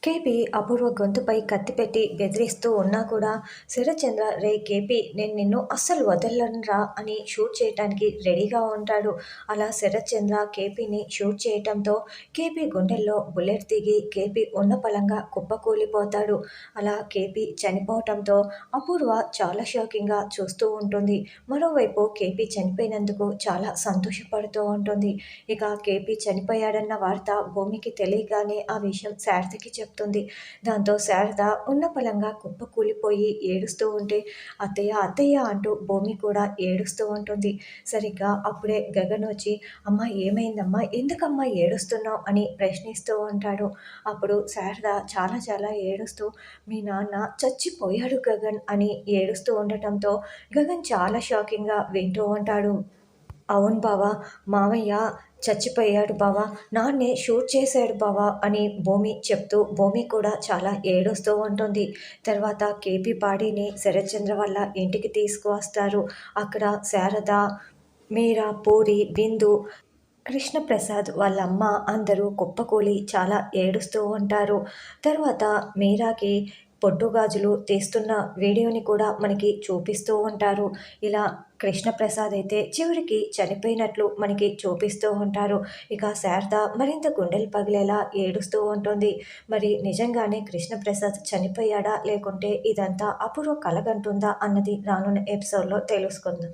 KP అపూర్వ గొంతుపై కత్తి పెట్టి బెదిరిస్తూ ఉన్నా కూడా శరత్చంద్ర రే కేపీ నేను నిన్ను అస్సలు వదలనురా అని షూట్ చేయటానికి రెడీగా ఉంటాడు. అలా శరత్చంద్ర కేపీని షూట్ చేయటంతో కేపీ గుండెల్లో బుల్లెట్ దిగి కేపీ ఉన్న పలంగా కుప్పకూలిపోతాడు. అలా కేపీ చనిపోవటంతో అపూర్వ చాలా షాకింగ్గా చూస్తూ ఉంటుంది. మరోవైపు కేపీ చనిపోయినందుకు చాలా సంతోషపడుతూ ఉంటుంది. ఇక కేపీ చనిపోయాడన్న వార్త భూమికి తెలియగానే ఆ విషయం శారదకి చెప్తుంది. దాంతో శారద ఉన్నపళంగా కుప్పకూలిపోయి ఏడుస్తూ ఉంటే అత్తయ్య అత్తయ్య అంటూ భూమి కూడా ఏడుస్తూ ఉంటుంది. సరిగ్గా అప్పుడే గగన్ వచ్చి అమ్మ ఏమైందమ్మా, ఎందుకమ్మా ఏడుస్తున్నావు అని ప్రశ్నిస్తూ ఉంటాడు. అప్పుడు శారద చాలా చాలా ఏడుస్తూ మీ నాన్న చచ్చిపోయాడు గగన్ అని ఏడుస్తూ ఉండటంతో గగన్ చాలా షాకింగ్గా వింటూ ఉంటాడు. అవును బావా, మామయ్య చచ్చిపోయాడు బావా, నాన్నే షూట్ చేశాడు బావా అని భూమి చెప్తూ భూమి కూడా చాలా ఏడుస్తూ ఉంటుంది. తర్వాత కేపీ బాడీని శరత్చంద్ర వాళ్ళ ఇంటికి తీసుకువస్తారు. అక్కడ శారద, మీరా, పూరి, బిందు, కృష్ణప్రసాద్ వాళ్ళ అమ్మ అందరూ కుప్పకూలి చాలా ఏడుస్తూ ఉంటారు. తర్వాత మీరాకి పొట్టుగాజులు తీస్తున్న వీడియోని కూడా మనకి చూపిస్తూ ఉంటారు. ఇలా కృష్ణప్రసాద్ అయితే చివరికి చనిపోయినట్లు మనకి చూపిస్తూ ఉంటారు. ఇక శారద మరింత గుండెలు పగిలేలా ఏడుస్తూ ఉంటుంది. మరి నిజంగానే కృష్ణప్రసాద్ చనిపోయాడా, లేకుంటే ఇదంతా అపూర్వ కలగంటుందా అన్నది రానున్న ఎపిసోడ్లో తెలుసుకుందాం.